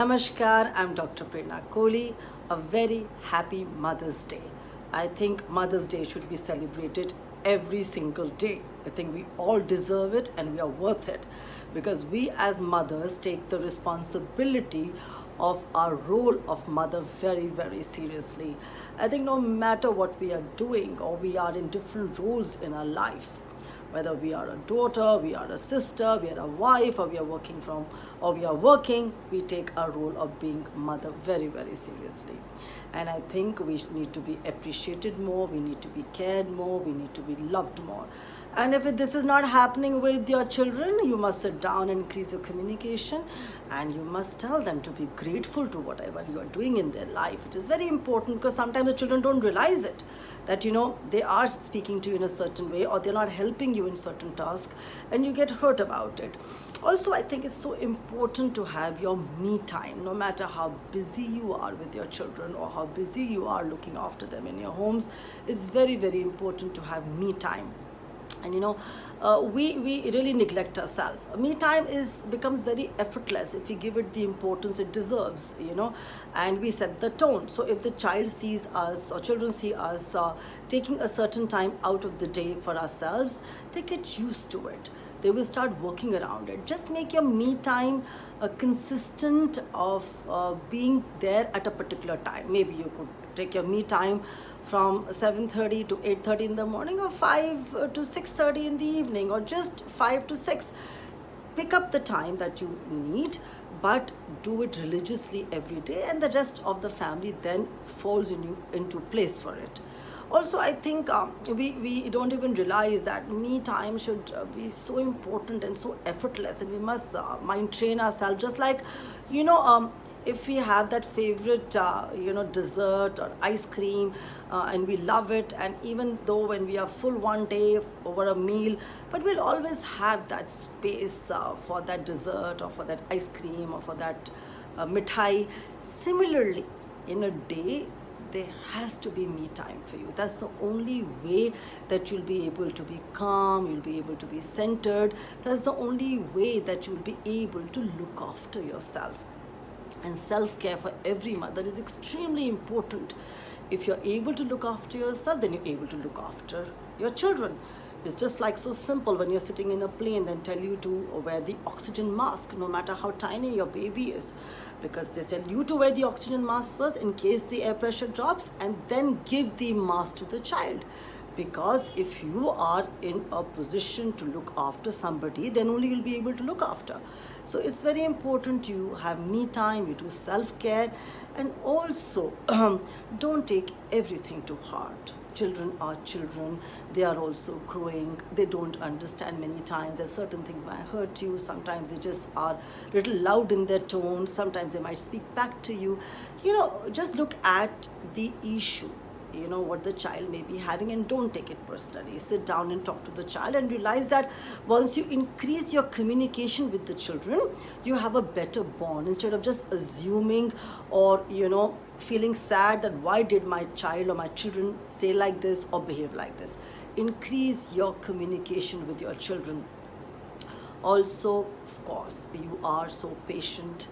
Namaskar, I'm Dr. Prerna Kohli. A very happy Mother's Day. I think Mother's Day should be celebrated every single day. I think we all deserve it and we are worth it because we as mothers take the responsibility of our role of mother very, very seriously. I think no matter what we are doing or we are in different roles in our life, whether we are a daughter, we are a sister, we are a wife, or we are working from, or we are working, we take our role of being mother very, very seriously. And I think we need to be appreciated more, we need to be cared more, we need to be loved more. And if this is not happening with your children, you must sit down and increase your communication and you must tell them to be grateful to whatever you are doing in their life. It is very important because sometimes the children don't realize it, that they are speaking to you in a certain way or they're not helping you in certain tasks and you get hurt about it. Also, I think it's so important to have your me time, no matter how busy you are with your children or how busy you are looking after them in your homes. It's very, very important to have me time. And we really neglect ourselves. Me time becomes very effortless if we give it the importance it deserves, and we set the tone. So if the child sees us or children see us taking a certain time out of the day for ourselves, they get used to it. They will start working around it. Just make your me time consistent of being there at a particular time. Maybe you could take your me time from 7:30 to 8:30 in the morning, or 5 to 6:30 in the evening, or just 5 to 6. Pick up the time that you need, but do it religiously every day, and the rest of the family then falls into place for it. Also, I think we don't even realize that me time should be so important and so effortless, and we must mind train ourselves. Just like, if we have that favorite, dessert or ice cream, and we love it, and even though when we are full one day over a meal, but we'll always have that space for that dessert or for that ice cream or for that mithai. Similarly, in a day, there has to be me time for you. That's the only way that you'll be able to be calm, you'll be able to be centered. That's the only way that you'll be able to look after yourself. And self-care for every mother is extremely important. If you're able to look after yourself, then you're able to look after your children. It's just like so simple when you're sitting in a plane, then tell you to wear the oxygen mask, no matter how tiny your baby is, because they tell you to wear the oxygen mask first in case the air pressure drops, and then give the mask to the child. Because if you are in a position to look after somebody, then only you'll be able to look after. So it's very important you have me time, you do self-care, and also don't take everything to heart. Children are children, they are also growing, they don't understand many times. There's certain things might hurt you, sometimes they just are a little loud in their tone, sometimes they might speak back to you. Just look at the issue, what the child may be having, and don't take it personally. Sit down and talk to the child and realize that once you increase your communication with the children, you have a better bond instead of just assuming or feeling sad that why did my child or my children say like this or behave like this. Increase your communication with your children. Also, of course, you are so patient,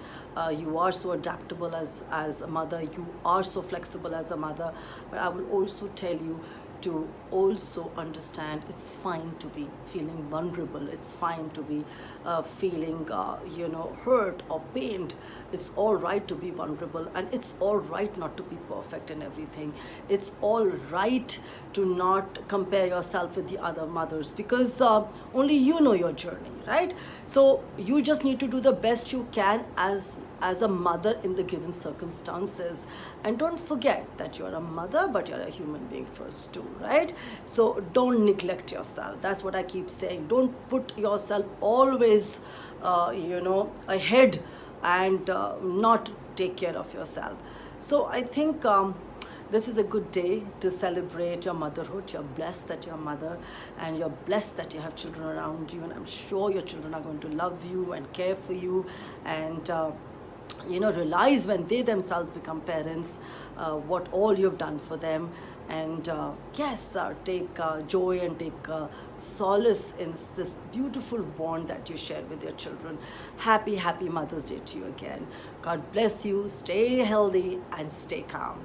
you are so adaptable as a mother, you are so flexible as a mother, but I will also tell you to also understand it's fine to be feeling vulnerable, it's fine to be feeling hurt or pained. It's all right to be vulnerable, and it's all right not to be perfect in everything. It's all right to not compare yourself with the other mothers, because only you know your journey, right? So you just need to do the best you can as a mother in the given circumstances, and don't forget that you're a mother, but you're a human being first too, right? So don't neglect yourself. That's what I keep saying. Don't put yourself always ahead and not take care of yourself. So I think this is a good day to celebrate your motherhood. You're blessed that you're a mother, and you're blessed that you have children around you, and I'm sure your children are going to love you and care for you, and realize when they themselves become parents what all you've done for them. And yes, take joy and take solace in this beautiful bond that you share with your children. Happy Mother's Day to you again. God bless you. Stay healthy and stay calm.